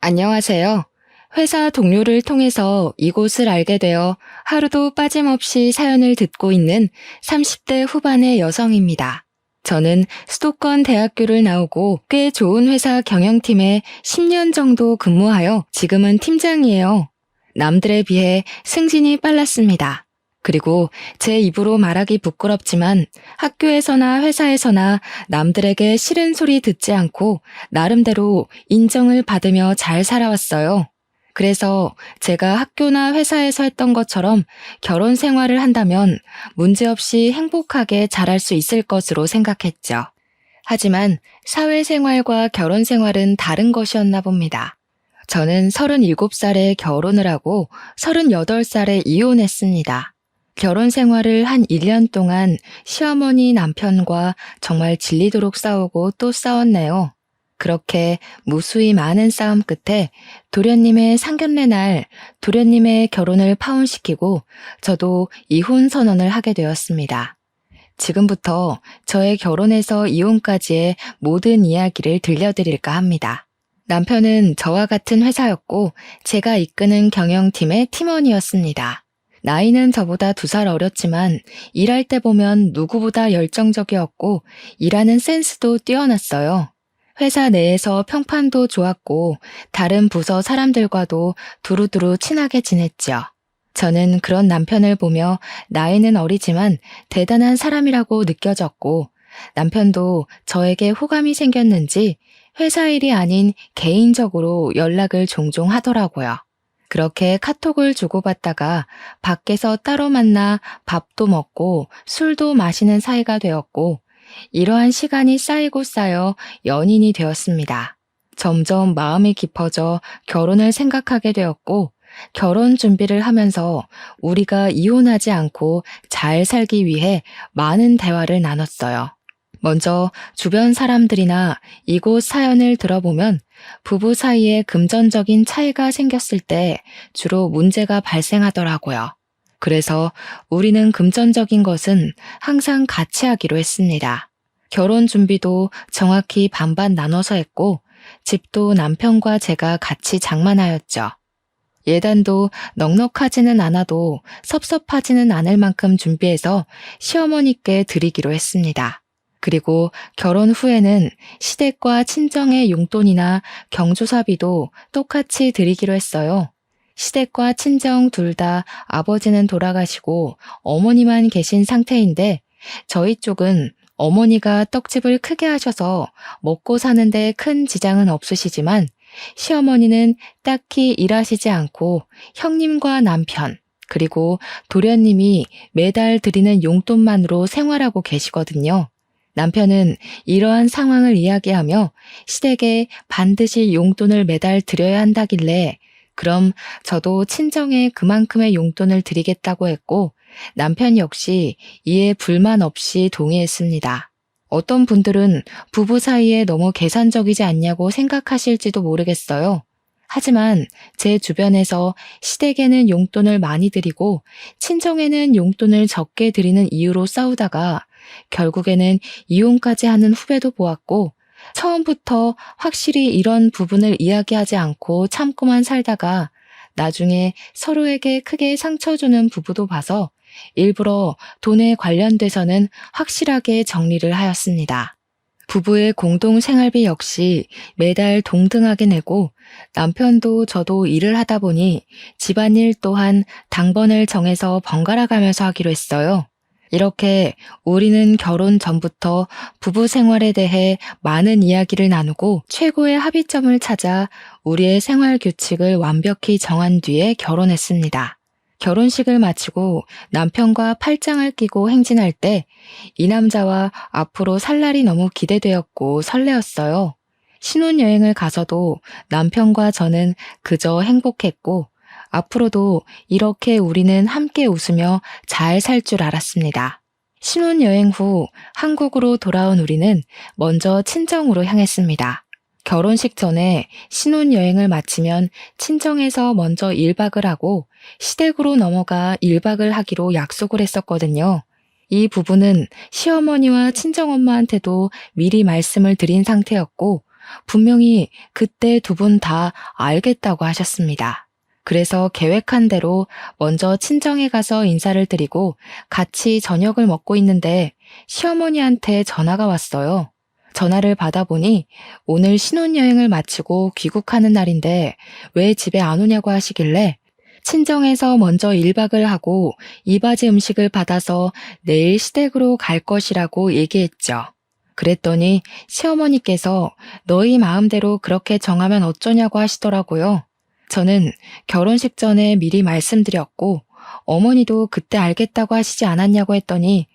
안녕하세요. 회사 동료를 통해서 이곳을 알게 되어 하루도 빠짐없이 사연을 듣고 있는 30대 후반의 여성입니다. 저는 수도권 대학교를 나오고 꽤 좋은 회사 경영팀에 10년 정도 근무하여 지금은 팀장이에요. 남들에 비해 승진이 빨랐습니다. 그리고 제 입으로 말하기 부끄럽지만 학교에서나 회사에서나 남들에게 싫은 소리 듣지 않고 나름대로 인정을 받으며 잘 살아왔어요. 그래서 제가 학교나 회사에서 했던 것처럼 결혼 생활을 한다면 문제없이 행복하게 잘할 수 있을 것으로 생각했죠. 하지만 사회생활과 결혼 생활은 다른 것이었나 봅니다. 저는 37살에 결혼을 하고 38살에 이혼했습니다. 결혼 생활을 한 1년 동안 시어머니 남편과 정말 질리도록 싸우고 또 싸웠네요. 그렇게 무수히 많은 싸움 끝에 도련님의 상견례 날 도련님의 결혼을 파혼시키고 저도 이혼 선언을 하게 되었습니다. 지금부터 저의 결혼에서 이혼까지의 모든 이야기를 들려드릴까 합니다. 남편은 저와 같은 회사였고 제가 이끄는 경영팀의 팀원이었습니다. 나이는 저보다 2살 어렸지만 일할 때 보면 누구보다 열정적이었고 일하는 센스도 뛰어났어요. 회사 내에서 평판도 좋았고 다른 부서 사람들과도 두루두루 친하게 지냈죠. 저는 그런 남편을 보며 나이는 어리지만 대단한 사람이라고 느껴졌고 남편도 저에게 호감이 생겼는지 회사 일이 아닌 개인적으로 연락을 종종 하더라고요. 그렇게 카톡을 주고받다가 밖에서 따로 만나 밥도 먹고 술도 마시는 사이가 되었고 이러한 시간이 쌓이고 쌓여 연인이 되었습니다. 점점 마음이 깊어져 결혼을 생각하게 되었고 결혼 준비를 하면서 우리가 이혼하지 않고 잘 살기 위해 많은 대화를 나눴어요. 먼저 주변 사람들이나 이곳 사연을 들어보면 부부 사이에 금전적인 차이가 생겼을 때 주로 문제가 발생하더라고요. 그래서 우리는 금전적인 것은 항상 같이 하기로 했습니다. 결혼 준비도 정확히 반반 나눠서 했고 집도 남편과 제가 같이 장만하였죠. 예단도 넉넉하지는 않아도 섭섭하지는 않을 만큼 준비해서 시어머니께 드리기로 했습니다. 그리고 결혼 후에는 시댁과 친정의 용돈이나 경조사비도 똑같이 드리기로 했어요. 시댁과 친정 둘 다 아버지는 돌아가시고 어머니만 계신 상태인데 저희 쪽은 어머니가 떡집을 크게 하셔서 먹고 사는데 큰 지장은 없으시지만 시어머니는 딱히 일하시지 않고 형님과 남편 그리고 도련님이 매달 드리는 용돈만으로 생활하고 계시거든요. 남편은 이러한 상황을 이야기하며 시댁에 반드시 용돈을 매달 드려야 한다길래 그럼 저도 친정에 그만큼의 용돈을 드리겠다고 했고 남편 역시 이에 불만 없이 동의했습니다. 어떤 분들은 부부 사이에 너무 계산적이지 않냐고 생각하실지도 모르겠어요. 하지만 제 주변에서 시댁에는 용돈을 많이 드리고 친정에는 용돈을 적게 드리는 이유로 싸우다가 결국에는 이혼까지 하는 후배도 보았고 처음부터 확실히 이런 부분을 이야기하지 않고 참고만 살다가 나중에 서로에게 크게 상처 주는 부부도 봐서 일부러 돈에 관련돼서는 확실하게 정리를 하였습니다. 부부의 공동 생활비 역시 매달 동등하게 내고 남편도 저도 일을 하다 보니 집안일 또한 당번을 정해서 번갈아 가면서 하기로 했어요. 이렇게 우리는 결혼 전부터 부부 생활에 대해 많은 이야기를 나누고 최고의 합의점을 찾아 우리의 생활 규칙을 완벽히 정한 뒤에 결혼했습니다. 결혼식을 마치고 남편과 팔짱을 끼고 행진할 때 이 남자와 앞으로 살 날이 너무 기대되었고 설레었어요. 신혼여행을 가서도 남편과 저는 그저 행복했고 앞으로도 이렇게 우리는 함께 웃으며 잘 살 줄 알았습니다. 신혼여행 후 한국으로 돌아온 우리는 먼저 친정으로 향했습니다. 결혼식 전에 신혼여행을 마치면 친정에서 먼저 1박을 하고 시댁으로 넘어가 1박을 하기로 약속을 했었거든요. 이 부분은 시어머니와 친정엄마한테도 미리 말씀을 드린 상태였고 분명히 그때 두 분 다 알겠다고 하셨습니다. 그래서 계획한 대로 먼저 친정에 가서 인사를 드리고 같이 저녁을 먹고 있는데 시어머니한테 전화가 왔어요. 전화를 받아보니 오늘 신혼여행을 마치고 귀국하는 날인데 왜 집에 안 오냐고 하시길래 친정에서 먼저 1박을 하고 이바지 음식을 받아서 내일 시댁으로 갈 것이라고 얘기했죠. 그랬더니 시어머니께서 너희 마음대로 그렇게 정하면 어쩌냐고 하시더라고요. 저는 결혼식 전에 미리 말씀드렸고 어머니도 그때 알겠다고 하시지 않았냐고 했더니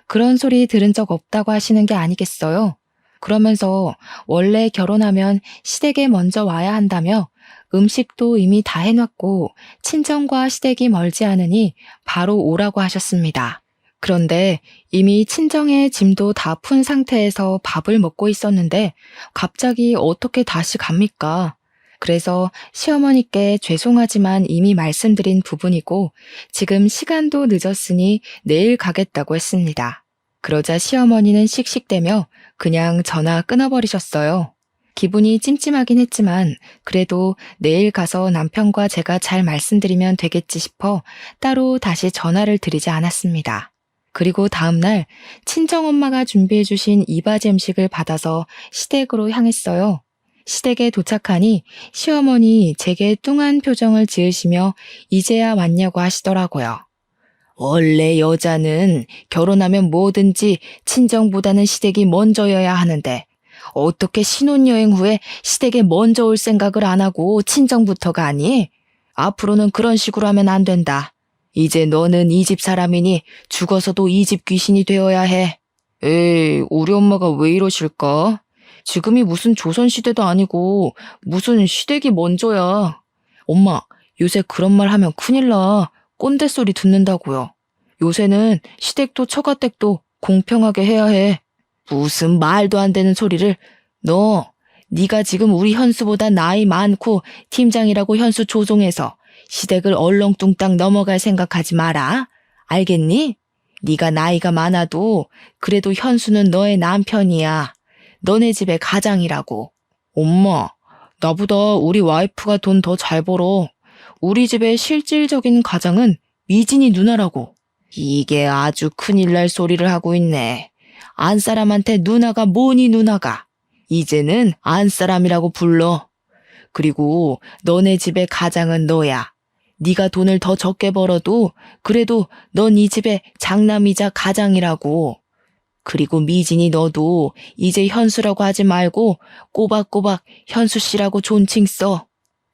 그런 소리 들은 적 없다고 하시는 게 아니겠어요? 그러면서 원래 결혼하면 시댁에 먼저 와야 한다며 음식도 이미 다 해놨고 친정과 시댁이 멀지 않으니 바로 오라고 하셨습니다. 그런데 이미 친정의 짐도 다 푼 상태에서 밥을 먹고 있었는데 갑자기 어떻게 다시 갑니까? 그래서 시어머니께 죄송하지만 이미 말씀드린 부분이고 지금 시간도 늦었으니 내일 가겠다고 했습니다. 그러자 시어머니는 씩씩대며 그냥 전화 끊어버리셨어요. 기분이 찜찜하긴 했지만 그래도 내일 가서 남편과 제가 잘 말씀드리면 되겠지 싶어 따로 다시 전화를 드리지 않았습니다. 그리고 다음날 친정엄마가 준비해주신 이바지 음식을 받아서 시댁으로 향했어요. 시댁에 도착하니 시어머니 제게 뚱한 표정을 지으시며 이제야 왔냐고 하시더라고요. 원래 여자는 결혼하면 뭐든지 친정보다는 시댁이 먼저여야 하는데 어떻게 신혼여행 후에 시댁에 먼저 올 생각을 안 하고 친정부터가 아니? 앞으로는 그런 식으로 하면 안 된다. 이제 너는 이 집 사람이니 죽어서도 이 집 귀신이 되어야 해. 에이, 우리 엄마가 왜 이러실까? 지금이 무슨 조선시대도 아니고 무슨 시댁이 먼저야. 엄마, 요새 그런 말 하면 큰일 나. 꼰대 소리 듣는다고요. 요새는 시댁도 처가댁도 공평하게 해야 해. 무슨 말도 안 되는 소리를. 네가 지금 우리 현수보다 나이 많고 팀장이라고 현수 조종해서 시댁을 얼렁뚱땅 넘어갈 생각하지 마라. 알겠니? 네가 나이가 많아도 그래도 현수는 너의 남편이야. 너네 집의 가장이라고. 엄마, 나보다 우리 와이프가 돈 더 잘 벌어. 우리 집의 실질적인 가장은 미진이 누나라고. 이게 아주 큰일 날 소리를 하고 있네. 안사람한테 누나가 뭐니 누나가. 이제는 안사람이라고 불러. 그리고 너네 집의 가장은 너야. 네가 돈을 더 적게 벌어도 그래도 넌 이 집의 장남이자 가장이라고. 그리고 미진이 너도 이제 현수라고 하지 말고 꼬박꼬박 현수씨라고 존칭 써.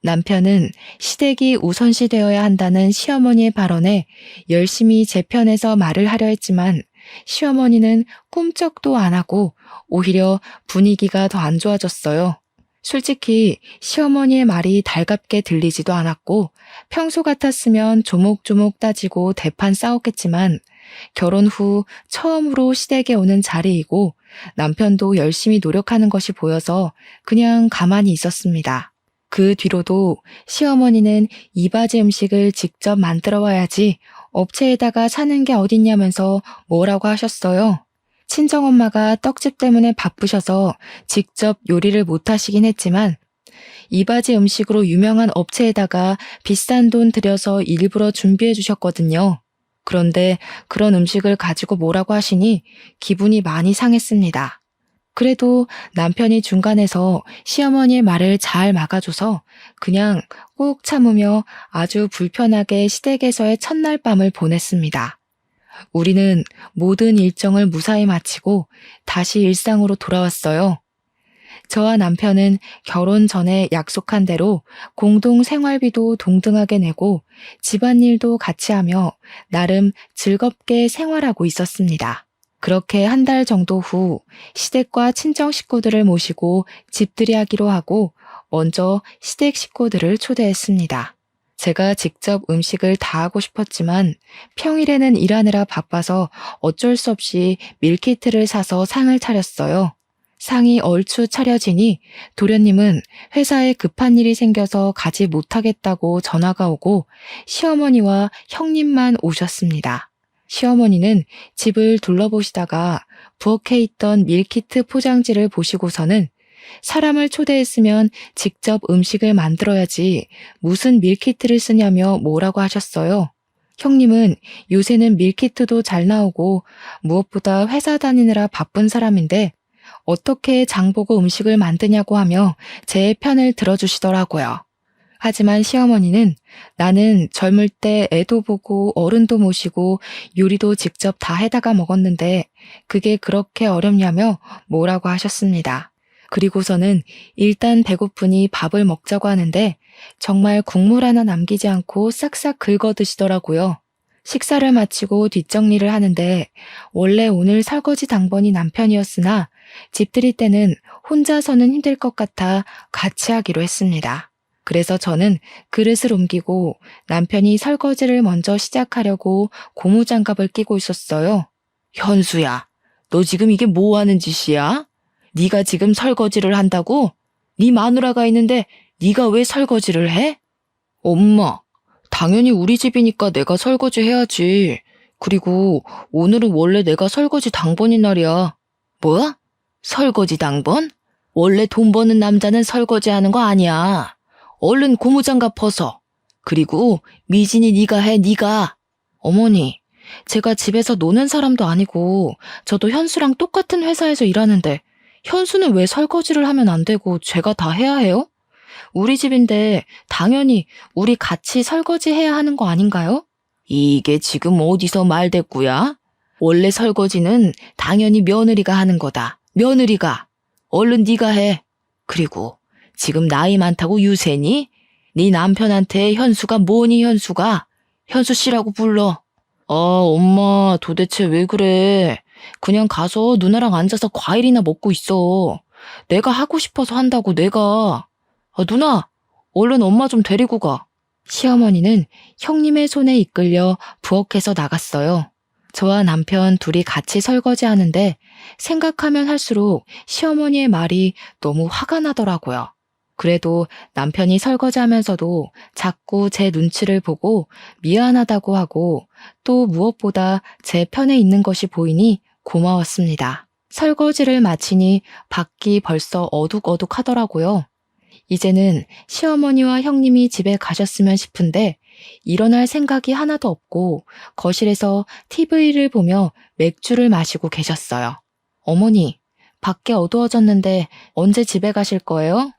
남편은 시댁이 우선시 되어야 한다는 시어머니의 발언에 열심히 제 편에서 말을 하려 했지만 시어머니는 꿈쩍도 안 하고 오히려 분위기가 더 안 좋아졌어요. 솔직히 시어머니의 말이 달갑게 들리지도 않았고 평소 같았으면 조목조목 따지고 대판 싸웠겠지만 결혼 후 처음으로 시댁에 오는 자리이고 남편도 열심히 노력하는 것이 보여서 그냥 가만히 있었습니다. 그 뒤로도 시어머니는 이바지 음식을 직접 만들어 와야지 업체에다가 사는 게 어딨냐면서 뭐라고 하셨어요. 친정엄마가 떡집 때문에 바쁘셔서 직접 요리를 못 하시긴 했지만 이바지 음식으로 유명한 업체에다가 비싼 돈 들여서 일부러 준비해 주셨거든요. 그런데 그런 음식을 가지고 뭐라고 하시니 기분이 많이 상했습니다. 그래도 남편이 중간에서 시어머니의 말을 잘 막아줘서 그냥 꾹 참으며 아주 불편하게 시댁에서의 첫날 밤을 보냈습니다. 우리는 모든 일정을 무사히 마치고 다시 일상으로 돌아왔어요. 저와 남편은 결혼 전에 약속한 대로 공동 생활비도 동등하게 내고 집안일도 같이 하며 나름 즐겁게 생활하고 있었습니다. 그렇게 한 달 정도 후 시댁과 친정 식구들을 모시고 집들이하기로 하고 먼저 시댁 식구들을 초대했습니다. 제가 직접 음식을 다 하고 싶었지만 평일에는 일하느라 바빠서 어쩔 수 없이 밀키트를 사서 상을 차렸어요. 상이 얼추 차려지니 도련님은 회사에 급한 일이 생겨서 가지 못하겠다고 전화가 오고 시어머니와 형님만 오셨습니다. 시어머니는 집을 둘러보시다가 부엌에 있던 밀키트 포장지를 보시고서는 사람을 초대했으면 직접 음식을 만들어야지 무슨 밀키트를 쓰냐며 뭐라고 하셨어요. 형님은 요새는 밀키트도 잘 나오고 무엇보다 회사 다니느라 바쁜 사람인데 어떻게 장보고 음식을 만드냐고 하며 제 편을 들어주시더라고요. 하지만 시어머니는 나는 젊을 때 애도 보고 어른도 모시고 요리도 직접 다 해다가 먹었는데 그게 그렇게 어렵냐며 뭐라고 하셨습니다. 그리고서는 일단 배고프니 밥을 먹자고 하는데 정말 국물 하나 남기지 않고 싹싹 긁어 드시더라고요. 식사를 마치고 뒷정리를 하는데 원래 오늘 설거지 당번이 남편이었으나 집들이 때는 혼자서는 힘들 것 같아 같이 하기로 했습니다. 그래서 저는 그릇을 옮기고 남편이 설거지를 먼저 시작하려고 고무장갑을 끼고 있었어요. 현수야, 너 지금 이게 뭐 하는 짓이야? 네가 지금 설거지를 한다고? 네 마누라가 있는데 네가 왜 설거지를 해? 엄마, 당연히 우리 집이니까 내가 설거지 해야지. 그리고 오늘은 원래 내가 설거지 당번인 날이야. 뭐? 설거지 당번? 원래 돈 버는 남자는 설거지 하는 거 아니야. 얼른 고무장갑 벗어. 그리고 미진이 네가 해, 네가. 어머니, 제가 집에서 노는 사람도 아니고 저도 현수랑 똑같은 회사에서 일하는데 현수는 왜 설거지를 하면 안 되고 제가 다 해야 해요? 우리 집인데 당연히 우리 같이 설거지 해야 하는 거 아닌가요? 이게 지금 어디서 말대꾸야? 원래 설거지는 당연히 며느리가 하는 거다. 며느리가. 얼른 네가 해. 그리고 지금 나이 많다고 유세니? 네 남편한테 현수가 뭐니 현수가? 현수 씨라고 불러. 엄마 도대체 왜 그래? 그냥 가서 누나랑 앉아서 과일이나 먹고 있어. 내가 하고 싶어서 한다고 내가. 누나, 얼른 엄마 좀 데리고 가. 시어머니는 형님의 손에 이끌려 부엌에서 나갔어요. 저와 남편 둘이 같이 설거지 하는데 생각하면 할수록 시어머니의 말이 너무 화가 나더라고요. 그래도 남편이 설거지하면서도 자꾸 제 눈치를 보고 미안하다고 하고 또 무엇보다 제 편에 있는 것이 보이니 고마웠습니다. 설거지를 마치니 밖이 벌써 어둑어둑하더라고요. 이제는 시어머니와 형님이 집에 가셨으면 싶은데 일어날 생각이 하나도 없고 거실에서 TV를 보며 맥주를 마시고 계셨어요. 어머니, 밖에 어두워졌는데 언제 집에 가실 거예요?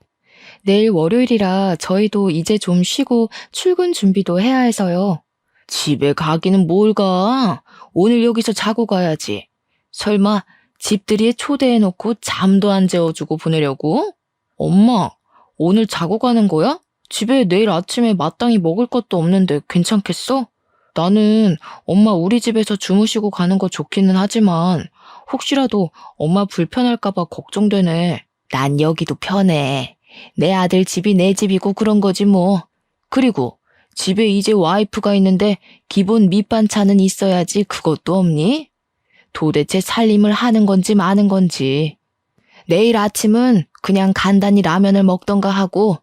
내일 월요일이라 저희도 이제 좀 쉬고 출근 준비도 해야 해서요. 집에 가기는 뭘 가? 오늘 여기서 자고 가야지. 설마 집들이에 초대해놓고 잠도 안 재워주고 보내려고? 엄마, 오늘 자고 가는 거야? 집에 내일 아침에 마땅히 먹을 것도 없는데 괜찮겠어? 나는 엄마 우리 집에서 주무시고 가는 거 좋기는 하지만 혹시라도 엄마 불편할까봐 걱정되네. 난 여기도 편해. 내 아들 집이 내 집이고 그런 거지 뭐. 그리고 집에 이제 와이프가 있는데 기본 밑반찬은 있어야지 그것도 없니? 도대체 살림을 하는 건지 마는 건지. 내일 아침은 그냥 간단히 라면을 먹던가 하고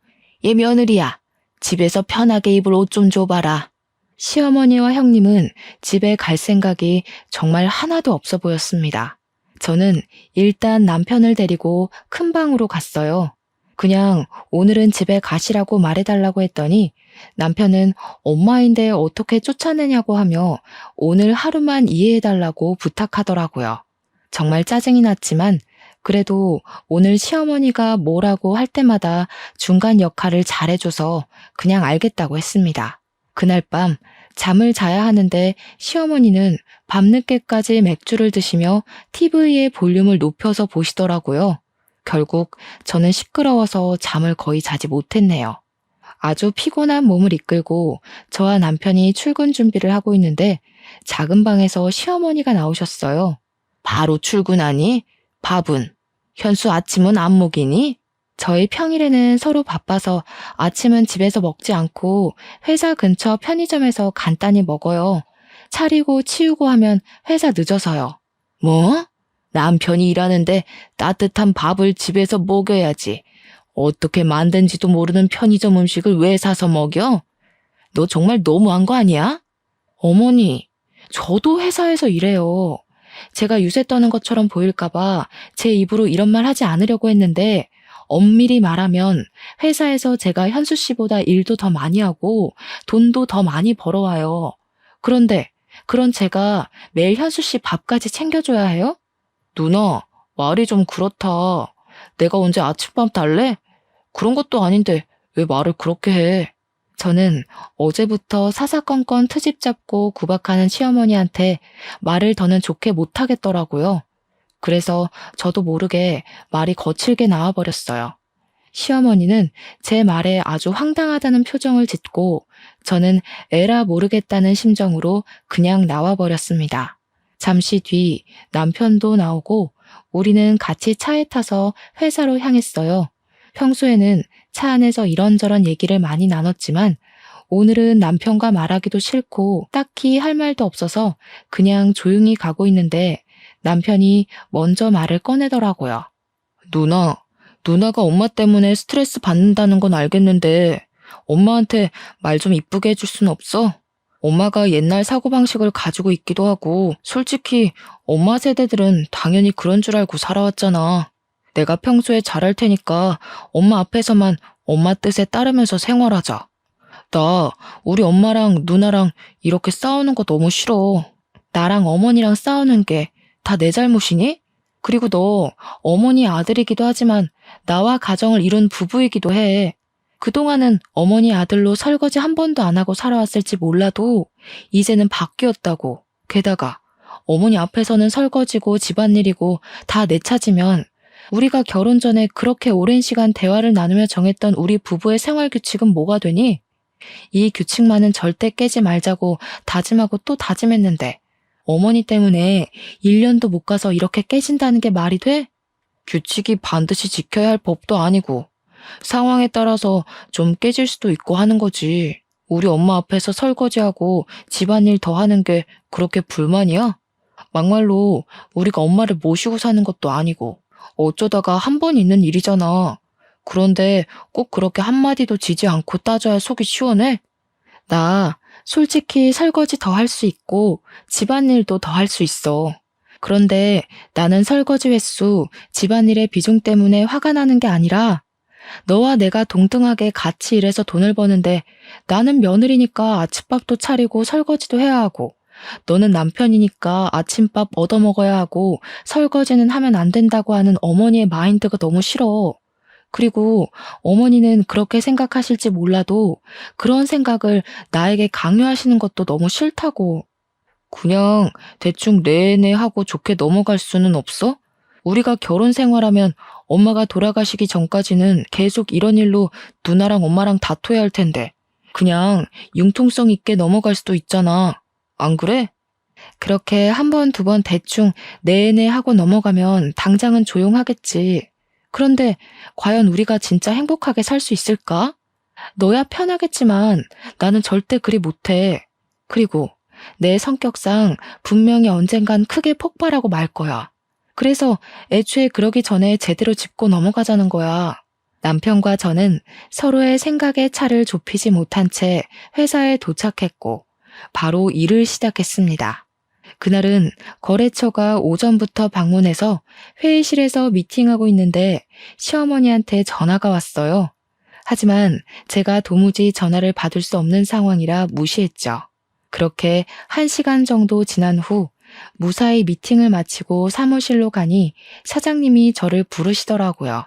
얘 며느리야. 집에서 편하게 입을 옷 좀 줘봐라. 시어머니와 형님은 집에 갈 생각이 정말 하나도 없어 보였습니다. 저는 일단 남편을 데리고 큰 방으로 갔어요. 그냥 오늘은 집에 가시라고 말해달라고 했더니 남편은 엄마인데 어떻게 쫓아내냐고 하며 오늘 하루만 이해해달라고 부탁하더라고요. 정말 짜증이 났지만 그래도 오늘 시어머니가 뭐라고 할 때마다 중간 역할을 잘해줘서 그냥 알겠다고 했습니다. 그날 밤 잠을 자야 하는데 시어머니는 밤늦게까지 맥주를 드시며 TV의 볼륨을 높여서 보시더라고요. 결국 저는 시끄러워서 잠을 거의 자지 못했네요. 아주 피곤한 몸을 이끌고 저와 남편이 출근 준비를 하고 있는데 작은 방에서 시어머니가 나오셨어요. 바로 출근하니? 밥은? 현수 아침은 안 먹이니? 저희 평일에는 서로 바빠서 아침은 집에서 먹지 않고 회사 근처 편의점에서 간단히 먹어요. 차리고 치우고 하면 회사 늦어서요. 뭐? 남편이 일하는데 따뜻한 밥을 집에서 먹여야지. 어떻게 만든지도 모르는 편의점 음식을 왜 사서 먹여? 너 정말 너무한 거 아니야? 어머니, 저도 회사에서 일해요. 제가 유세 떠는 것처럼 보일까봐 제 입으로 이런 말 하지 않으려고 했는데 엄밀히 말하면 회사에서 제가 현수 씨보다 일도 더 많이 하고 돈도 더 많이 벌어와요. 그런데 그런 제가 매일 현수 씨 밥까지 챙겨줘야 해요? 누나, 말이 좀 그렇다. 내가 언제 아침밥 달래? 그런 것도 아닌데 왜 말을 그렇게 해? 저는 어제부터 사사건건 트집 잡고 구박하는 시어머니한테 말을 더는 좋게 못하겠더라고요. 그래서 저도 모르게 말이 거칠게 나와버렸어요. 시어머니는 제 말에 아주 황당하다는 표정을 짓고 저는 에라 모르겠다는 심정으로 그냥 나와버렸습니다. 잠시 뒤 남편도 나오고 우리는 같이 차에 타서 회사로 향했어요. 평소에는 차 안에서 이런저런 얘기를 많이 나눴지만 오늘은 남편과 말하기도 싫고 딱히 할 말도 없어서 그냥 조용히 가고 있는데 남편이 먼저 말을 꺼내더라고요. 누나가 엄마 때문에 스트레스 받는다는 건 알겠는데 엄마한테 말 좀 이쁘게 해줄 순 없어? 엄마가 옛날 사고방식을 가지고 있기도 하고 솔직히 엄마 세대들은 당연히 그런 줄 알고 살아왔잖아. 내가 평소에 잘할 테니까 엄마 앞에서만 엄마 뜻에 따르면서 생활하자. 나 우리 엄마랑 누나랑 이렇게 싸우는 거 너무 싫어. 나랑 어머니랑 싸우는 게 다 내 잘못이니? 그리고 너 어머니 아들이기도 하지만 나와 가정을 이룬 부부이기도 해. 그동안은 어머니 아들로 설거지 한 번도 안 하고 살아왔을지 몰라도 이제는 바뀌었다고. 게다가 어머니 앞에서는 설거지고 집안일이고 다 내 차지면 우리가 결혼 전에 그렇게 오랜 시간 대화를 나누며 정했던 우리 부부의 생활 규칙은 뭐가 되니? 이 규칙만은 절대 깨지 말자고 다짐하고 또 다짐했는데 어머니 때문에 1년도 못 가서 이렇게 깨진다는 게 말이 돼? 규칙이 반드시 지켜야 할 법도 아니고 상황에 따라서 좀 깨질 수도 있고 하는 거지. 우리 엄마 앞에서 설거지하고 집안일 더 하는 게 그렇게 불만이야? 막말로 우리가 엄마를 모시고 사는 것도 아니고 어쩌다가 한 번 있는 일이잖아. 그런데 꼭 그렇게 한마디도 지지 않고 따져야 속이 시원해? 나 솔직히 설거지 더 할 수 있고 집안일도 더 할 수 있어. 그런데 나는 설거지 횟수, 집안일의 비중 때문에 화가 나는 게 아니라 너와 내가 동등하게 같이 일해서 돈을 버는데 나는 며느리니까 아침밥도 차리고 설거지도 해야 하고 너는 남편이니까 아침밥 얻어먹어야 하고 설거지는 하면 안 된다고 하는 어머니의 마인드가 너무 싫어. 그리고 어머니는 그렇게 생각하실지 몰라도 그런 생각을 나에게 강요하시는 것도 너무 싫다고. 그냥 대충 네네 하고 좋게 넘어갈 수는 없어? 우리가 결혼 생활하면 엄마가 돌아가시기 전까지는 계속 이런 일로 누나랑 엄마랑 다퉈야 할 텐데 그냥 융통성 있게 넘어갈 수도 있잖아. 안 그래? 그렇게 한 번, 두 번 대충 네네 하고 넘어가면 당장은 조용하겠지. 그런데 과연 우리가 진짜 행복하게 살 수 있을까? 너야 편하겠지만 나는 절대 그리 못해. 그리고 내 성격상 분명히 언젠간 크게 폭발하고 말 거야. 그래서 애초에 그러기 전에 제대로 짚고 넘어가자는 거야. 남편과 저는 서로의 생각의 차를 좁히지 못한 채 회사에 도착했고 바로 일을 시작했습니다. 그날은 거래처가 오전부터 방문해서 회의실에서 미팅하고 있는데 시어머니한테 전화가 왔어요. 하지만 제가 도무지 전화를 받을 수 없는 상황이라 무시했죠. 그렇게 1시간 정도 지난 후 무사히 미팅을 마치고 사무실로 가니 사장님이 저를 부르시더라고요.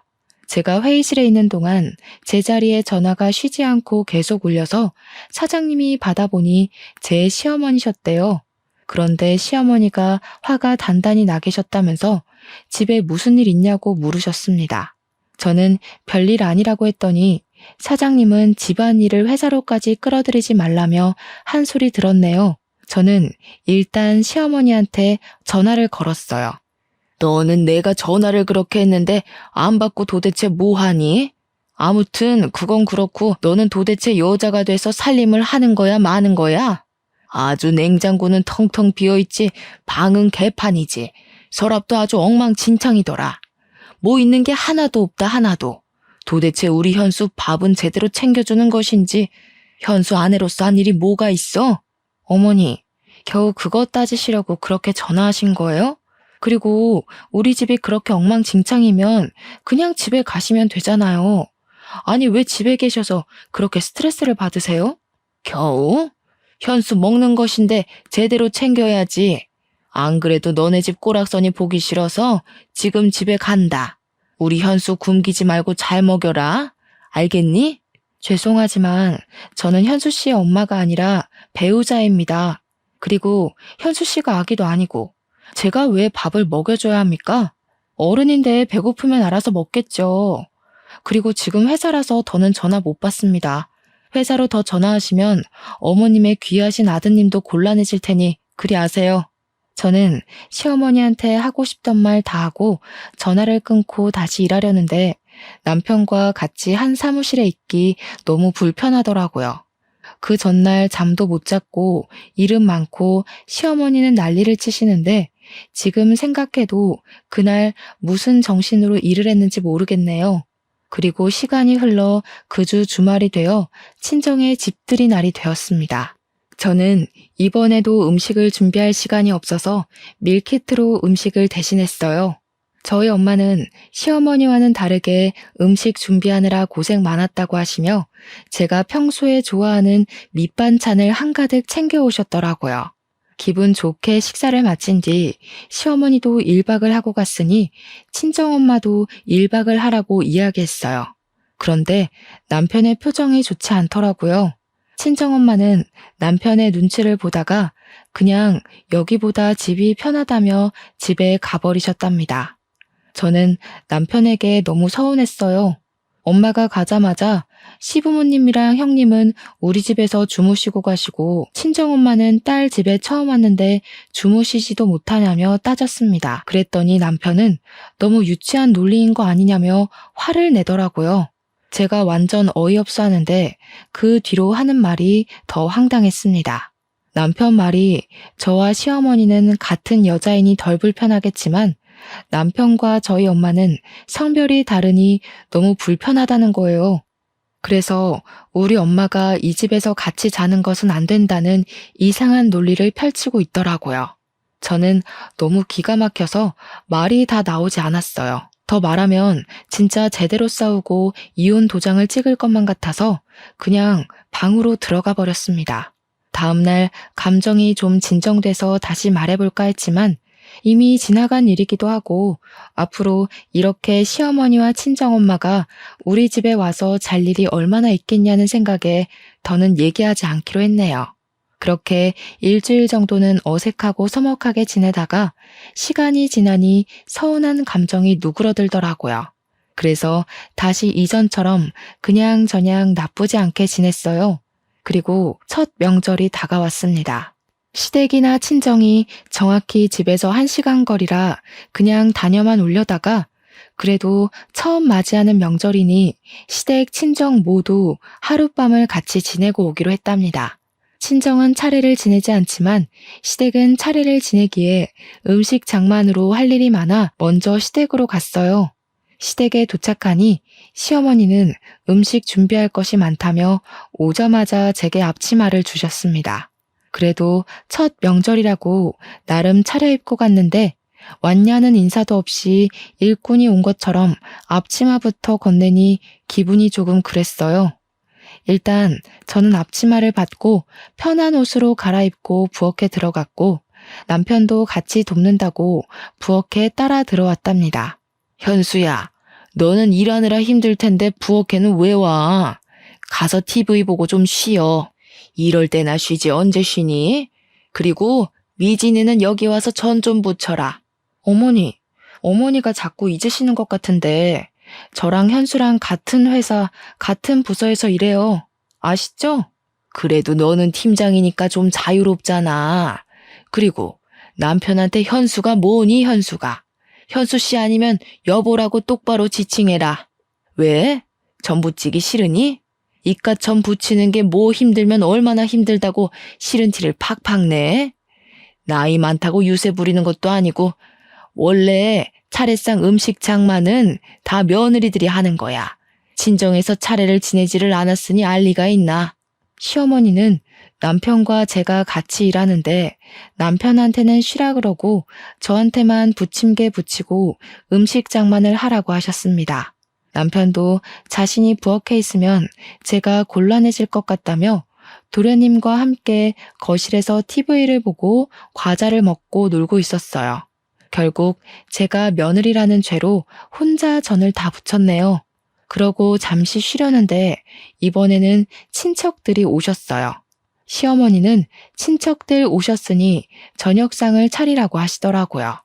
제가 회의실에 있는 동안 제 자리에 전화가 쉬지 않고 계속 울려서 사장님이 받아보니 제 시어머니셨대요. 그런데 시어머니가 화가 단단히 나 계셨다면서 집에 무슨 일 있냐고 물으셨습니다. 저는 별일 아니라고 했더니 사장님은 집안일을 회사로까지 끌어들이지 말라며 한 소리 들었네요. 저는 일단 시어머니한테 전화를 걸었어요. 너는 내가 전화를 그렇게 했는데 안 받고 도대체 뭐 하니? 아무튼 그건 그렇고 너는 도대체 여자가 돼서 살림을 하는 거야 마는 거야? 아주 냉장고는 텅텅 비어있지 방은 개판이지. 서랍도 아주 엉망진창이더라. 뭐 있는 게 하나도 없다 하나도. 도대체 우리 현수 밥은 제대로 챙겨주는 것인지 현수 아내로서 한 일이 뭐가 있어? 어머니, 겨우 그거 따지시려고 그렇게 전화하신 거예요? 그리고 우리 집이 그렇게 엉망진창이면 그냥 집에 가시면 되잖아요. 아니, 왜 집에 계셔서 그렇게 스트레스를 받으세요? 겨우? 현수 먹는 것인데 제대로 챙겨야지. 안 그래도 너네 집 꼬락서니 보기 싫어서 지금 집에 간다. 우리 현수 굶기지 말고 잘 먹여라. 알겠니? 죄송하지만 저는 현수 씨의 엄마가 아니라 배우자입니다. 그리고 현수 씨가 아기도 아니고 제가 왜 밥을 먹여줘야 합니까? 어른인데 배고프면 알아서 먹겠죠. 그리고 지금 회사라서 더는 전화 못 받습니다. 회사로 더 전화하시면 어머님의 귀하신 아드님도 곤란해질 테니 그리 아세요. 저는 시어머니한테 하고 싶던 말 다 하고 전화를 끊고 다시 일하려는데 남편과 같이 한 사무실에 있기 너무 불편하더라고요. 그 전날 잠도 못 잤고 일은 많고 시어머니는 난리를 치시는데 지금 생각해도 그날 무슨 정신으로 일을 했는지 모르겠네요. 그리고 시간이 흘러 그 주 주말이 되어 친정의 집들이 날이 되었습니다. 저는 이번에도 음식을 준비할 시간이 없어서 밀키트로 음식을 대신했어요. 저희 엄마는 시어머니와는 다르게 음식 준비하느라 고생 많았다고 하시며 제가 평소에 좋아하는 밑반찬을 한가득 챙겨오셨더라고요. 기분 좋게 식사를 마친 뒤 시어머니도 1박을 하고 갔으니 친정엄마도 1박을 하라고 이야기했어요. 그런데 남편의 표정이 좋지 않더라고요. 친정엄마는 남편의 눈치를 보다가 그냥 여기보다 집이 편하다며 집에 가버리셨답니다. 저는 남편에게 너무 서운했어요. 엄마가 가자마자 시부모님이랑 형님은 우리 집에서 주무시고 가시고 친정엄마는 딸 집에 처음 왔는데 주무시지도 못하냐며 따졌습니다. 그랬더니 남편은 너무 유치한 논리인 거 아니냐며 화를 내더라고요. 제가 완전 어이없어 하는데 그 뒤로 하는 말이 더 황당했습니다. 남편 말이 저와 시어머니는 같은 여자이니 덜 불편하겠지만 남편과 저희 엄마는 성별이 다르니 너무 불편하다는 거예요. 그래서 우리 엄마가 이 집에서 같이 자는 것은 안 된다는 이상한 논리를 펼치고 있더라고요. 저는 너무 기가 막혀서 말이 다 나오지 않았어요. 더 말하면 진짜 제대로 싸우고 이혼 도장을 찍을 것만 같아서 그냥 방으로 들어가 버렸습니다. 다음날 감정이 좀 진정돼서 다시 말해볼까 했지만 이미 지나간 일이기도 하고 앞으로 이렇게 시어머니와 친정엄마가 우리 집에 와서 잘 일이 얼마나 있겠냐는 생각에 더는 얘기하지 않기로 했네요. 그렇게 일주일 정도는 어색하고 서먹하게 지내다가 시간이 지나니 서운한 감정이 누그러들더라고요. 그래서 다시 이전처럼 그냥저냥 나쁘지 않게 지냈어요. 그리고 첫 명절이 다가왔습니다. 시댁이나 친정이 정확히 집에서 1시간 거리라 그냥 다녀만 오려다가 그래도 처음 맞이하는 명절이니 시댁, 친정 모두 하룻밤을 같이 지내고 오기로 했답니다. 친정은 차례를 지내지 않지만 시댁은 차례를 지내기에 음식 장만으로 할 일이 많아 먼저 시댁으로 갔어요. 시댁에 도착하니 시어머니는 음식 준비할 것이 많다며 오자마자 제게 앞치마를 주셨습니다. 그래도 첫 명절이라고 나름 차려입고 갔는데 왔냐는 인사도 없이 일꾼이 온 것처럼 앞치마부터 건네니 기분이 조금 그랬어요. 일단 저는 앞치마를 받고 편한 옷으로 갈아입고 부엌에 들어갔고 남편도 같이 돕는다고 부엌에 따라 들어왔답니다. 현수야, 너는 일하느라 힘들 텐데 부엌에는 왜 와? 가서 TV 보고 좀 쉬어. 이럴 때나 쉬지 언제 쉬니? 그리고 미진이는 여기 와서 전 좀 부쳐라. 어머니가 자꾸 잊으시는 것 같은데 저랑 현수랑 같은 회사, 같은 부서에서 일해요. 아시죠? 그래도 너는 팀장이니까 좀 자유롭잖아. 그리고 남편한테 현수가 뭐니 현수가. 현수 씨 아니면 여보라고 똑바로 지칭해라. 왜? 전 붙이기 싫으니? 이깟 전 붙이는 게 뭐 힘들면 얼마나 힘들다고 싫은 티를 팍팍 내? 나이 많다고 유세 부리는 것도 아니고 원래 차례상 음식 장만은 다 며느리들이 하는 거야. 친정에서 차례를 지내지를 않았으니 알 리가 있나? 시어머니는 남편과 제가 같이 일하는데 남편한테는 쉬라 그러고 저한테만 부침개 붙이고 음식 장만을 하라고 하셨습니다. 남편도 자신이 부엌에 있으면 제가 곤란해질 것 같다며 도련님과 함께 거실에서 TV를 보고 과자를 먹고 놀고 있었어요. 결국 제가 며느리라는 죄로 혼자 전을 다 부쳤네요. 그러고 잠시 쉬려는데 이번에는 친척들이 오셨어요. 시어머니는 친척들 오셨으니 저녁상을 차리라고 하시더라고요.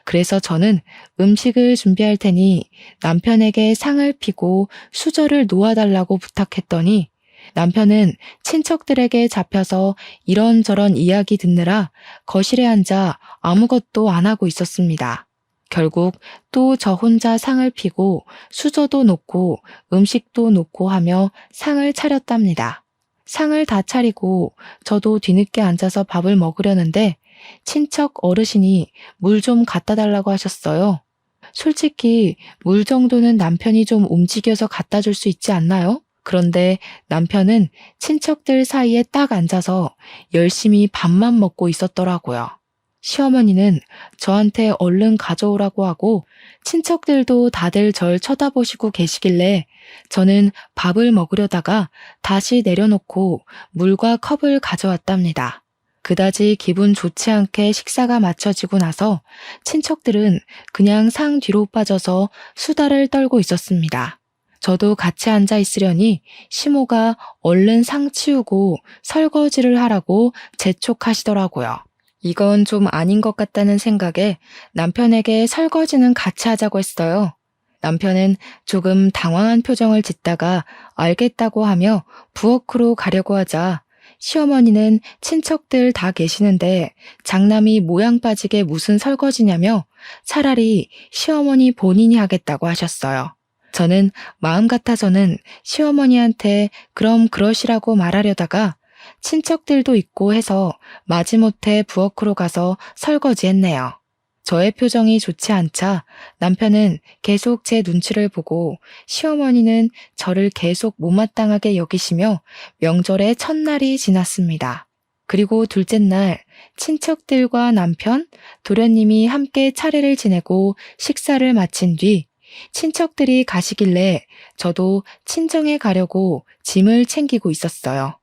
그래서 저는 음식을 준비할 테니 남편에게 상을 피고 수저를 놓아달라고 부탁했더니 남편은 친척들에게 잡혀서 이런저런 이야기 듣느라 거실에 앉아 아무것도 안 하고 있었습니다. 결국 또 저 혼자 상을 피고 수저도 놓고 음식도 놓고 하며 상을 차렸답니다. 상을 다 차리고 저도 뒤늦게 앉아서 밥을 먹으려는데 친척 어르신이 물 좀 갖다 달라고 하셨어요. 솔직히 물 정도는 남편이 좀 움직여서 갖다 줄 수 있지 않나요? 그런데 남편은 친척들 사이에 딱 앉아서 열심히 밥만 먹고 있었더라고요. 시어머니는 저한테 얼른 가져오라고 하고 친척들도 다들 절 쳐다보시고 계시길래 저는 밥을 먹으려다가 다시 내려놓고 물과 컵을 가져왔답니다. 그다지 기분 좋지 않게 식사가 마쳐지고 나서 친척들은 그냥 상 뒤로 빠져서 수다를 떨고 있었습니다. 저도 같이 앉아 있으려니 시모가 얼른 상 치우고 설거지를 하라고 재촉하시더라고요. 이건 좀 아닌 것 같다는 생각에 남편에게 설거지는 같이 하자고 했어요. 남편은 조금 당황한 표정을 짓다가 알겠다고 하며 부엌으로 가려고 하자 시어머니는 친척들 다 계시는데 장남이 모양 빠지게 무슨 설거지냐며 차라리 시어머니 본인이 하겠다고 하셨어요. 저는 마음 같아서는 시어머니한테 그럼 그러시라고 말하려다가 친척들도 있고 해서 마지못해 부엌으로 가서 설거지했네요. 저의 표정이 좋지 않자 남편은 계속 제 눈치를 보고 시어머니는 저를 계속 못마땅하게 여기시며 명절의 첫날이 지났습니다. 그리고 둘째 날 친척들과 남편, 도련님이 함께 차례를 지내고 식사를 마친 뒤 친척들이 가시길래 저도 친정에 가려고 짐을 챙기고 있었어요.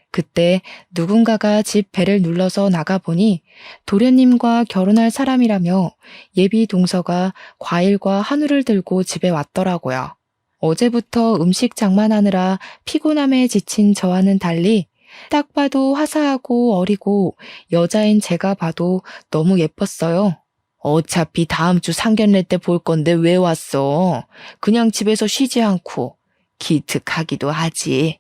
그때 누군가가 집 배를 눌러서 나가보니 도련님과 결혼할 사람이라며 예비 동서가 과일과 한우를 들고 집에 왔더라고요. 어제부터 음식 장만하느라 피곤함에 지친 저와는 달리 딱 봐도 화사하고 어리고 여자인 제가 봐도 너무 예뻤어요. 어차피 다음 주 상견례 때 볼 건데 왜 왔어? 그냥 집에서 쉬지 않고 기특하기도 하지.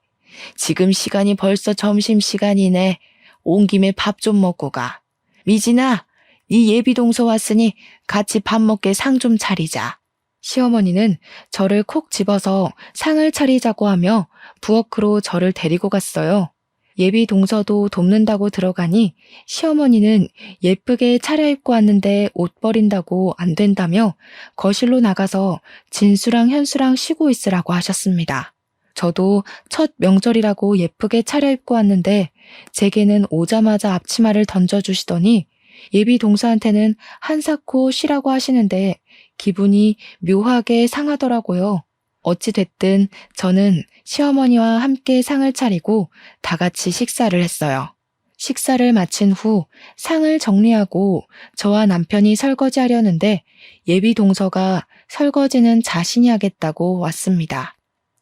지금 시간이 벌써 점심시간이네. 온 김에 밥 좀 먹고 가. 미진아, 네 예비동서 왔으니 같이 밥 먹게 상 좀 차리자. 시어머니는 저를 콕 집어서 상을 차리자고 하며 부엌으로 저를 데리고 갔어요. 예비동서도 돕는다고 들어가니 시어머니는 예쁘게 차려입고 왔는데 옷 버린다고 안 된다며 거실로 나가서 진수랑 현수랑 쉬고 있으라고 하셨습니다. 저도 첫 명절이라고 예쁘게 차려입고 왔는데 제게는 오자마자 앞치마를 던져주시더니 예비 동서한테는 한사코 쉬라고 하시는데 기분이 묘하게 상하더라고요. 어찌됐든 저는 시어머니와 함께 상을 차리고 다 같이 식사를 했어요. 식사를 마친 후 상을 정리하고 저와 남편이 설거지하려는데 예비 동서가 설거지는 자신이 하겠다고 왔습니다.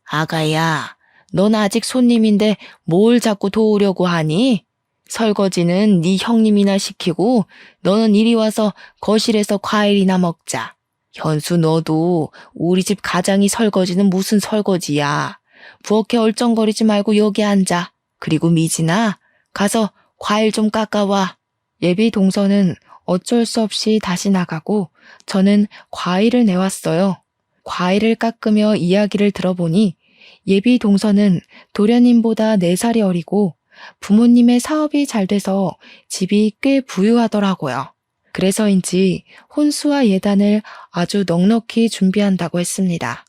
아가야, 넌 아직 손님인데 뭘 자꾸 도우려고 하니? 설거지는 네 형님이나 시키고 너는 이리 와서 거실에서 과일이나 먹자. 현수 너도 우리 집 가장이 설거지는 무슨 설거지야. 부엌에 얼쩡거리지 말고 여기 앉아. 그리고 미진아, 가서 과일 좀 깎아와. 예비 동서는 어쩔 수 없이 다시 나가고 저는 과일을 내왔어요. 과일을 깎으며 이야기를 들어보니 예비 동서는 도련님보다 4살이 어리고 부모님의 사업이 잘 돼서 집이 꽤 부유하더라고요. 그래서인지 혼수와 예단을 아주 넉넉히 준비한다고 했습니다.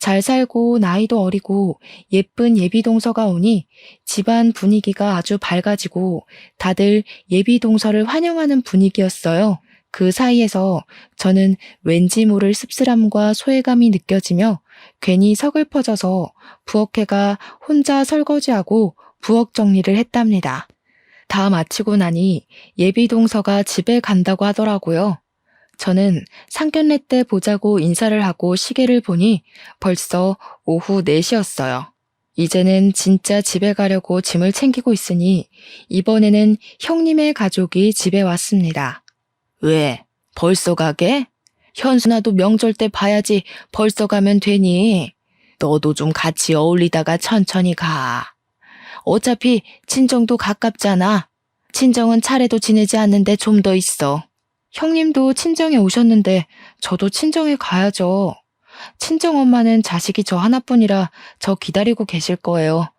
잘 살고 나이도 어리고 예쁜 예비동서가 오니 집안 분위기가 아주 밝아지고 다들 예비동서를 환영하는 분위기였어요. 그 사이에서 저는 왠지 모를 씁쓸함과 소외감이 느껴지며 괜히 서글퍼져서 부엌에가 혼자 설거지하고 부엌 정리를 했답니다. 다 마치고 나니 예비동서가 집에 간다고 하더라고요. 저는 상견례 때 보자고 인사를 하고 시계를 보니 벌써 오후 4시였어요. 이제는 진짜 집에 가려고 짐을 챙기고 있으니 이번에는 형님의 가족이 집에 왔습니다. 왜? 벌써 가게? 현수나도 명절 때 봐야지 벌써 가면 되니? 너도 좀 같이 어울리다가 천천히 가. 어차피 친정도 가깝잖아. 친정은 차례도 지내지 않는데 좀 더 있어. 형님도 친정에 오셨는데 저도 친정에 가야죠. 친정엄마는 자식이 저 하나뿐이라 저 기다리고 계실 거예요.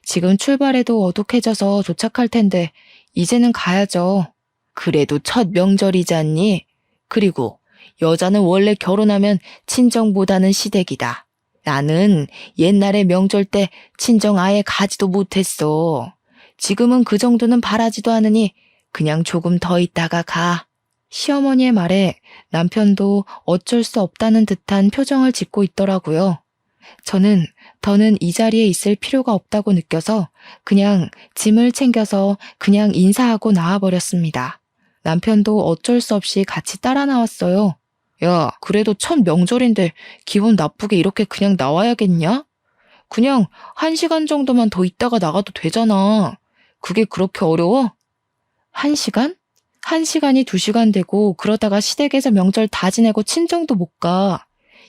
지금 출발해도 어둑해져서 도착할 텐데 이제는 가야죠. 그래도 첫 명절이잖니? 그리고 여자는 원래 결혼하면 친정보다는 시댁이다. 나는 옛날에 명절 때 친정 아예 가지도 못했어. 지금은 그 정도는 바라지도 않으니 그냥 조금 더 있다가 가. 시어머니의 말에 남편도 어쩔 수 없다는 듯한 표정을 짓고 있더라고요. 저는 더는 이 자리에 있을 필요가 없다고 느껴서 그냥 짐을 챙겨서 그냥 인사하고 나와버렸습니다. 남편도 어쩔 수 없이 같이 따라 나왔어요. 야, 그래도 첫 명절인데 기분 나쁘게 이렇게 그냥 나와야겠냐? 그냥 1시간 정도만 더 있다가 나가도 되잖아. 그게 그렇게 어려워? 1시간? 1시간이 2시간 되고 그러다가 시댁에서 명절 다 지내고 친정도 못 가.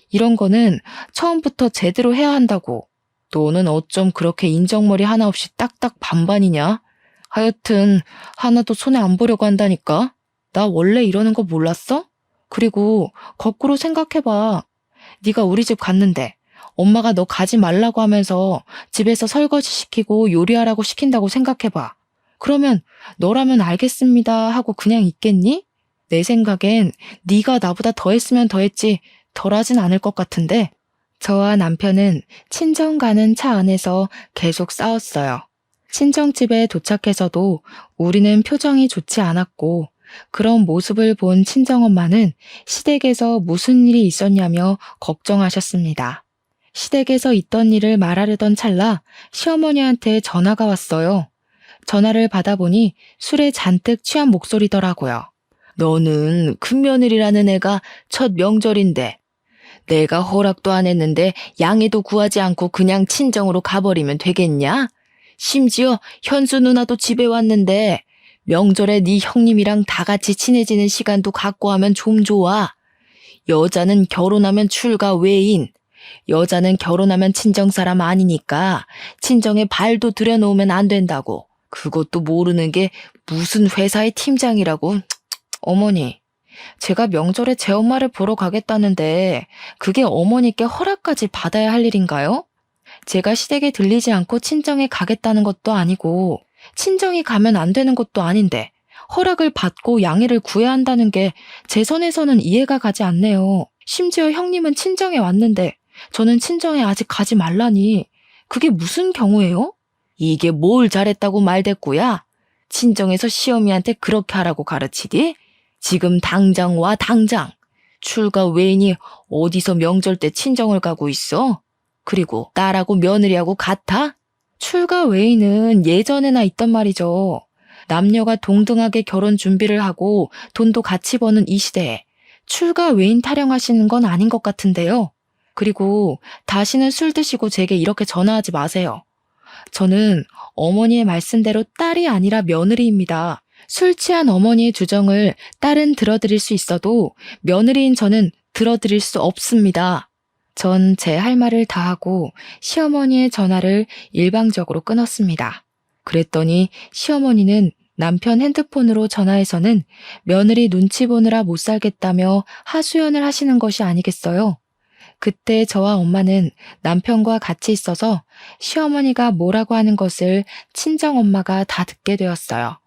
이런 거는 처음부터 제대로 해야 한다고. 너는 어쩜 그렇게 인정머리 하나 없이 딱딱 반반이냐? 하여튼 하나도 손에 안 보려고 한다니까. 나 원래 이러는 거 몰랐어? 그리고 거꾸로 생각해봐. 네가 우리 집 갔는데 엄마가 너 가지 말라고 하면서 집에서 설거지 시키고 요리하라고 시킨다고 생각해봐. 그러면 너라면 알겠습니다 하고 그냥 있겠니? 내 생각엔 네가 나보다 더 했으면 더 했지 덜하진 않을 것 같은데. 저와 남편은 친정 가는 차 안에서 계속 싸웠어요. 친정집에 도착해서도 우리는 표정이 좋지 않았고 그런 모습을 본 친정엄마는 시댁에서 무슨 일이 있었냐며 걱정하셨습니다. 시댁에서 있던 일을 말하려던 찰나 시어머니한테 전화가 왔어요. 전화를 받아보니 술에 잔뜩 취한 목소리더라고요. 너는 큰며느리라는 애가 첫 명절인데 내가 허락도 안 했는데 양해도 구하지 않고 그냥 친정으로 가버리면 되겠냐? 심지어 현수 누나도 집에 왔는데 명절에 네 형님이랑 다 같이 친해지는 시간도 갖고 하면 좀 좋아. 여자는 결혼하면 출가 외인, 여자는 결혼하면 친정사람 아니니까 친정에 발도 들여놓으면 안 된다고. 그것도 모르는 게 무슨 회사의 팀장이라고. 어머니, 제가 명절에 제 엄마를 보러 가겠다는데 그게 어머니께 허락까지 받아야 할 일인가요? 제가 시댁에 들리지 않고 친정에 가겠다는 것도 아니고 친정이 가면 안 되는 것도 아닌데 허락을 받고 양해를 구해야 한다는 게 제 선에서는 이해가 가지 않네요. 심지어 형님은 친정에 왔는데 저는 친정에 아직 가지 말라니. 그게 무슨 경우예요? 이게 뭘 잘했다고 말댔고야? 친정에서 시어미한테 그렇게 하라고 가르치디? 지금 당장 와, 당장. 출가 외인이 어디서 명절 때 친정을 가고 있어? 그리고 딸하고 며느리하고 같아? 출가 외인은 예전에나 있던 말이죠. 남녀가 동등하게 결혼 준비를 하고 돈도 같이 버는 이 시대에 출가 외인 타령하시는 건 아닌 것 같은데요. 그리고 다시는 술 드시고 제게 이렇게 전화하지 마세요. 저는 어머니의 말씀대로 딸이 아니라 며느리입니다. 술 취한 어머니의 주정을 딸은 들어드릴 수 있어도 며느리인 저는 들어드릴 수 없습니다. 전 제 할 말을 다 하고 시어머니의 전화를 일방적으로 끊었습니다. 그랬더니 시어머니는 남편 핸드폰으로 전화해서는 며느리 눈치 보느라 못 살겠다며 하소연을 하시는 것이 아니겠어요. 그때 저와 엄마는 남편과 같이 있어서 시어머니가 뭐라고 하는 것을 친정엄마가 다 듣게 되었어요.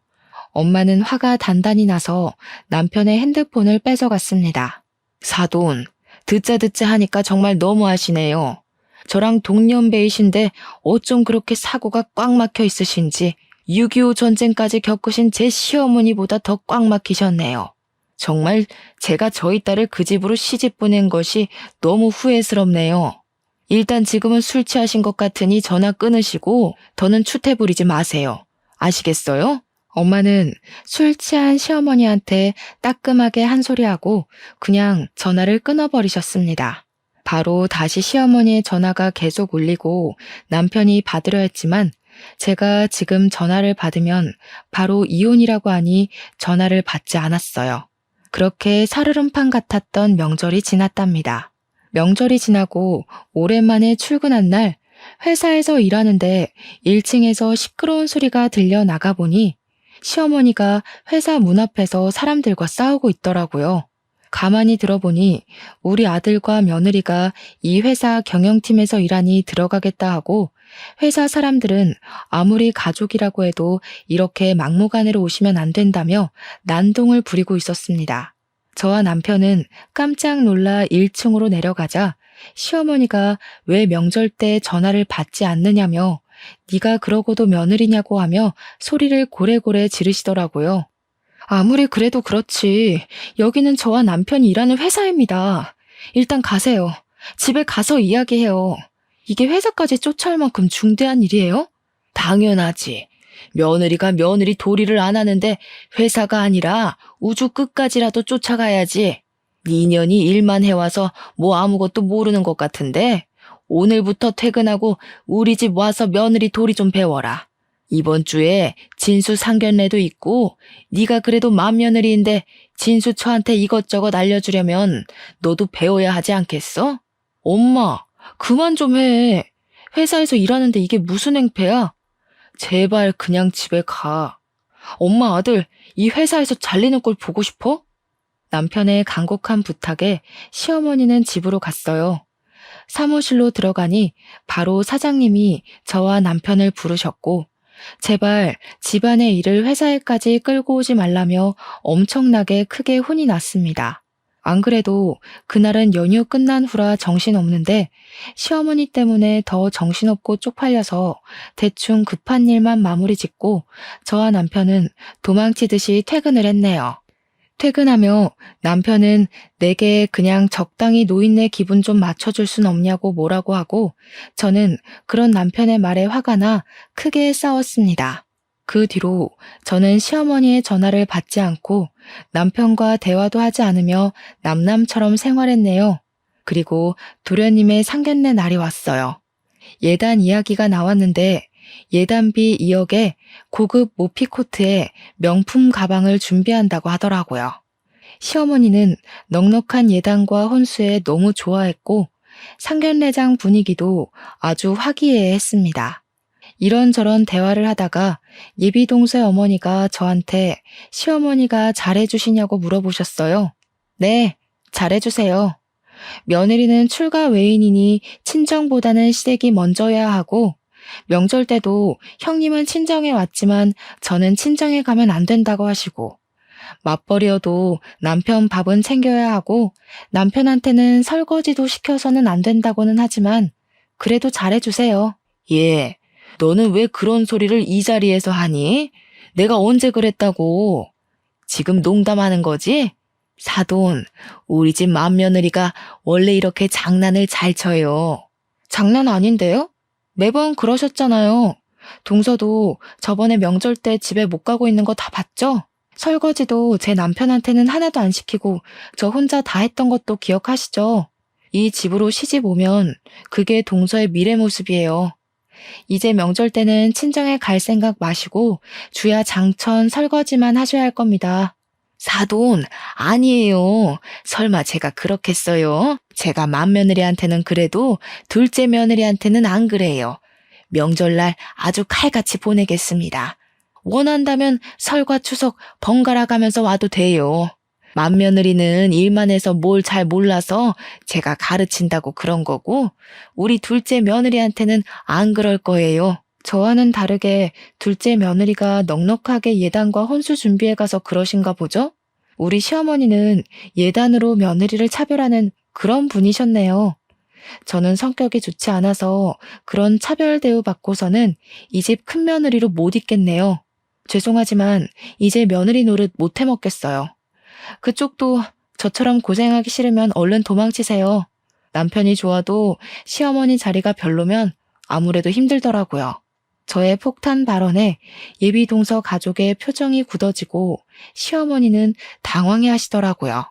엄마는 화가 단단히 나서 남편의 핸드폰을 뺏어갔습니다. 사돈, 듣자 하니까 정말 너무하시네요. 저랑 동년배이신데 어쩜 그렇게 사고가 꽉 막혀 있으신지 6.25 전쟁까지 겪으신 제 시어머니보다 더 꽉 막히셨네요. 정말 제가 저희 딸을 그 집으로 시집 보낸 것이 너무 후회스럽네요. 일단 지금은 술 취하신 것 같으니 전화 끊으시고 더는 추태 부리지 마세요. 아시겠어요? 엄마는 술 취한 시어머니한테 따끔하게 한 소리하고 그냥 전화를 끊어버리셨습니다. 바로 다시 시어머니의 전화가 계속 울리고 남편이 받으려 했지만 제가 지금 전화를 받으면 바로 이혼이라고 하니 전화를 받지 않았어요. 그렇게 살얼음판 같았던 명절이 지났답니다. 명절이 지나고 오랜만에 출근한 날 회사에서 일하는데 1층에서 시끄러운 소리가 들려 나가보니 시어머니가 회사 문 앞에서 사람들과 싸우고 있더라고요. 가만히 들어보니 우리 아들과 며느리가 이 회사 경영팀에서 일하니 들어가겠다 하고 회사 사람들은 아무리 가족이라고 해도 이렇게 막무가내로 오시면 안 된다며 난동을 부리고 있었습니다. 저와 남편은 깜짝 놀라 1층으로 내려가자 시어머니가 왜 명절 때 전화를 받지 않느냐며 네가 그러고도 며느리냐고 하며 소리를 고래고래 지르시더라고요. 아무리 그래도 그렇지. 여기는 저와 남편이 일하는 회사입니다. 일단 가세요. 집에 가서 이야기해요. 이게 회사까지 쫓아올 만큼 중대한 일이에요? 당연하지. 며느리가 며느리 도리를 안 하는데 회사가 아니라 우주 끝까지라도 쫓아가야지. 2년이 일만 해와서 뭐 아무것도 모르는 것 같은데 오늘부터 퇴근하고 우리 집 와서 며느리 도리 좀 배워라. 이번 주에 진수 상견례도 있고 네가 그래도 맏며느리인데 진수 처한테 이것저것 알려주려면 너도 배워야 하지 않겠어? 엄마, 그만 좀 해. 회사에서 일하는데 이게 무슨 행패야? 제발 그냥 집에 가. 엄마 아들, 이 회사에서 잘리는 꼴 보고 싶어? 남편의 간곡한 부탁에 시어머니는 집으로 갔어요. 사무실로 들어가니 바로 사장님이 저와 남편을 부르셨고 제발 집안의 일을 회사에까지 끌고 오지 말라며 엄청나게 크게 혼이 났습니다. 안 그래도 그날은 연휴 끝난 후라 정신없는데 시어머니 때문에 더 정신없고 쪽팔려서 대충 급한 일만 마무리 짓고 저와 남편은 도망치듯이 퇴근을 했네요. 퇴근하며 남편은 내게 그냥 적당히 노인네 기분 좀 맞춰줄 순 없냐고 뭐라고 하고 저는 그런 남편의 말에 화가 나 크게 싸웠습니다. 그 뒤로 저는 시어머니의 전화를 받지 않고 남편과 대화도 하지 않으며 남남처럼 생활했네요. 그리고 도련님의 상견례 날이 왔어요. 예단 이야기가 나왔는데 예단비 2억에 고급 모피코트에 명품 가방을 준비한다고 하더라고요. 시어머니는 넉넉한 예단과 혼수에 너무 좋아했고 상견례장 분위기도 아주 화기애애했습니다. 이런저런 대화를 하다가 예비동생 어머니가 저한테 시어머니가 잘해주시냐고 물어보셨어요. 네, 잘해주세요. 며느리는 출가 외인이니 친정보다는 시댁이 먼저야 하고 명절 때도 형님은 친정에 왔지만 저는 친정에 가면 안 된다고 하시고 맞벌이여도 남편 밥은 챙겨야 하고 남편한테는 설거지도 시켜서는 안 된다고는 하지만 그래도 잘해주세요. 예, 너는 왜 그런 소리를 이 자리에서 하니? 내가 언제 그랬다고? 지금 농담하는 거지? 사돈, 우리 집 맏며느리가 원래 이렇게 장난을 잘 쳐요. 장난 아닌데요? 매번 그러셨잖아요. 동서도 저번에 명절 때 집에 못 가고 있는 거 다 봤죠? 설거지도 제 남편한테는 하나도 안 시키고 저 혼자 다 했던 것도 기억하시죠? 이 집으로 시집 오면 그게 동서의 미래 모습이에요. 이제 명절 때는 친정에 갈 생각 마시고 주야 장천 설거지만 하셔야 할 겁니다. 사돈, 아니에요. 설마 제가 그렇겠어요? 제가 맏며느리한테는 그래도 둘째 며느리한테는 안 그래요. 명절날 아주 칼같이 보내겠습니다. 원한다면 설과 추석 번갈아 가면서 와도 돼요. 맏며느리는 일만 해서 뭘 잘 몰라서 제가 가르친다고 그런 거고 우리 둘째 며느리한테는 안 그럴 거예요. 저와는 다르게 둘째 며느리가 넉넉하게 예단과 혼수 준비해 가서 그러신가 보죠? 우리 시어머니는 예단으로 며느리를 차별하는 그런 분이셨네요. 저는 성격이 좋지 않아서 그런 차별 대우 받고서는 이 집 큰며느리로 못 있겠네요. 죄송하지만 이제 며느리 노릇 못 해먹겠어요. 그쪽도 저처럼 고생하기 싫으면 얼른 도망치세요. 남편이 좋아도 시어머니 자리가 별로면 아무래도 힘들더라고요. 저의 폭탄 발언에 예비 동서 가족의 표정이 굳어지고 시어머니는 당황해 하시더라고요.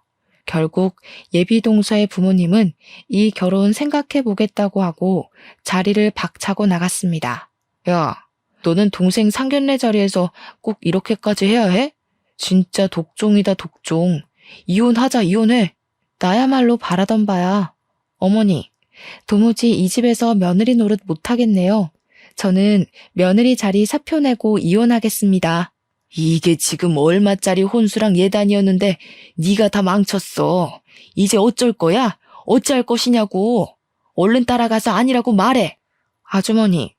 결국 예비 동서의 부모님은 이 결혼 생각해 보겠다고 하고 자리를 박차고 나갔습니다. 야, 너는 동생 상견례 자리에서 꼭 이렇게까지 해야 해? 진짜 독종이다, 독종. 이혼하자, 이혼해. 나야말로 바라던 바야. 어머니, 도무지 이 집에서 며느리 노릇 못하겠네요. 저는 며느리 자리 사표 내고 이혼하겠습니다. 이게 지금 얼마짜리 혼수랑 예단이었는데 네가 다 망쳤어. 이제 어쩔 거야? 어찌할 것이냐고. 얼른 따라가서 아니라고 말해. 아주머니,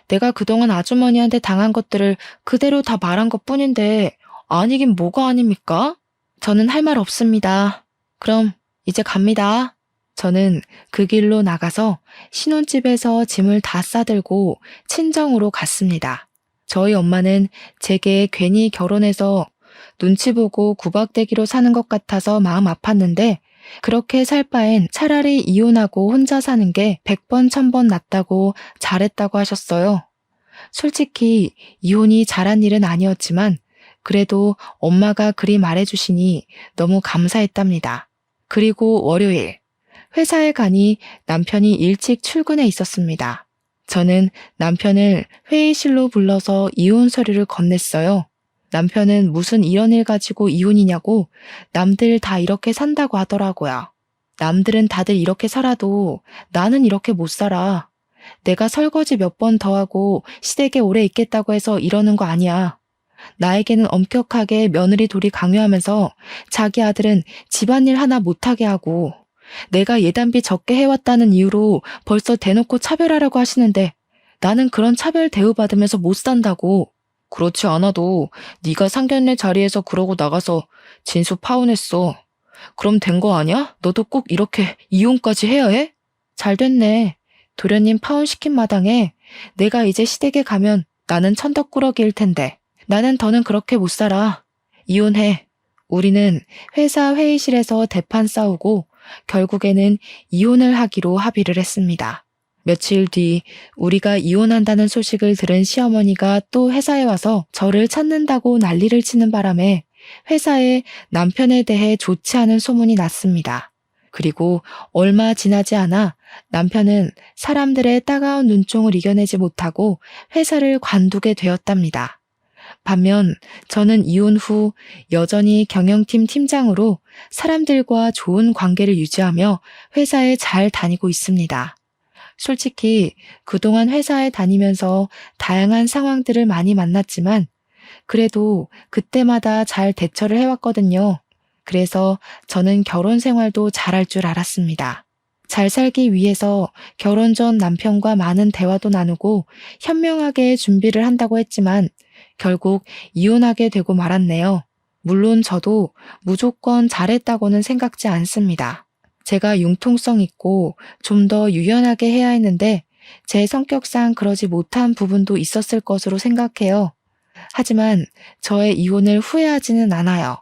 내가 그동안 아주머니한테 당한 것들을 그대로 다 말한 것뿐인데 아니긴 뭐가 아닙니까? 저는 할 말 없습니다. 그럼 이제 갑니다. 저는 그 길로 나가서 신혼집에서 짐을 다 싸들고 친정으로 갔습니다. 저희 엄마는 제게 괜히 결혼해서 눈치 보고 구박대기로 사는 것 같아서 마음 아팠는데 그렇게 살 바엔 차라리 이혼하고 혼자 사는 게 100번 1000번 낫다고 잘했다고 하셨어요. 솔직히 이혼이 잘한 일은 아니었지만 그래도 엄마가 그리 말해주시니 너무 감사했답니다. 그리고 월요일, 회사에 가니 남편이 일찍 출근해 있었습니다. 저는 남편을 회의실로 불러서 이혼 서류를 건넸어요. 남편은 무슨 이런 일 가지고 이혼이냐고 남들 다 이렇게 산다고 하더라고요. 남들은 다들 이렇게 살아도 나는 이렇게 못 살아. 내가 설거지 몇 번 더 하고 시댁에 오래 있겠다고 해서 이러는 거 아니야. 나에게는 엄격하게 며느리 도리 강요하면서 자기 아들은 집안일 하나 못하게 하고 내가 예단비 적게 해왔다는 이유로 벌써 대놓고 차별하라고 하시는데 나는 그런 차별 대우받으면서 못 산다고. 그렇지 않아도 네가 상견례 자리에서 그러고 나가서 진수 파혼했어. 그럼 된 거 아니야? 너도 꼭 이렇게 이혼까지 해야 해? 잘 됐네. 도련님 파혼시킨 마당에 내가 이제 시댁에 가면 나는 천덕꾸러기일 텐데 나는 더는 그렇게 못 살아. 이혼해. 우리는 회사 회의실에서 대판 싸우고 결국에는 이혼을 하기로 합의를 했습니다. 며칠 뒤 우리가 이혼한다는 소식을 들은 시어머니가 또 회사에 와서 저를 찾는다고 난리를 치는 바람에 회사에 남편에 대해 좋지 않은 소문이 났습니다. 그리고 얼마 지나지 않아 남편은 사람들의 따가운 눈총을 이겨내지 못하고 회사를 관두게 되었답니다. 반면 저는 이혼 후 여전히 경영팀 팀장으로 사람들과 좋은 관계를 유지하며 회사에 잘 다니고 있습니다. 솔직히 그동안 회사에 다니면서 다양한 상황들을 많이 만났지만 그래도 그때마다 잘 대처를 해왔거든요. 그래서 저는 결혼 생활도 잘할 줄 알았습니다. 잘 살기 위해서 결혼 전 남편과 많은 대화도 나누고 현명하게 준비를 한다고 했지만 결국 이혼하게 되고 말았네요. 물론 저도 무조건 잘했다고는 생각지 않습니다. 제가 융통성 있고 좀 더 유연하게 해야 했는데 제 성격상 그러지 못한 부분도 있었을 것으로 생각해요. 하지만 저의 이혼을 후회하지는 않아요.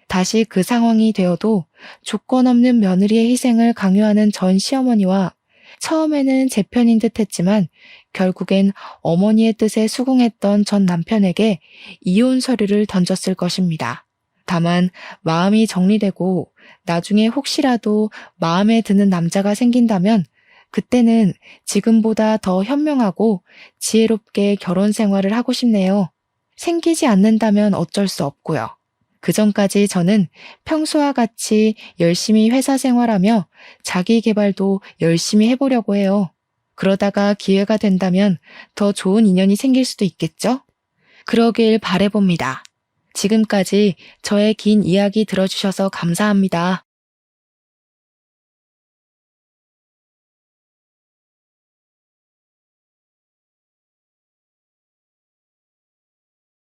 다시 그 상황이 되어도 조건 없는 며느리의 희생을 강요하는 전 시어머니와 처음에는 제 편인 듯 했지만 결국엔 어머니의 뜻에 수긍했던 전 남편에게 이혼 서류를 던졌을 것입니다. 다만 마음이 정리되고 나중에 혹시라도 마음에 드는 남자가 생긴다면 그때는 지금보다 더 현명하고 지혜롭게 결혼 생활을 하고 싶네요. 생기지 않는다면 어쩔 수 없고요. 그전까지 저는 평소와 같이 열심히 회사 생활하며 자기 개발도 열심히 해보려고 해요. 그러다가 기회가 된다면 더 좋은 인연이 생길 수도 있겠죠? 그러길 바라봅니다. 지금까지 저의 긴 이야기 들어주셔서 감사합니다.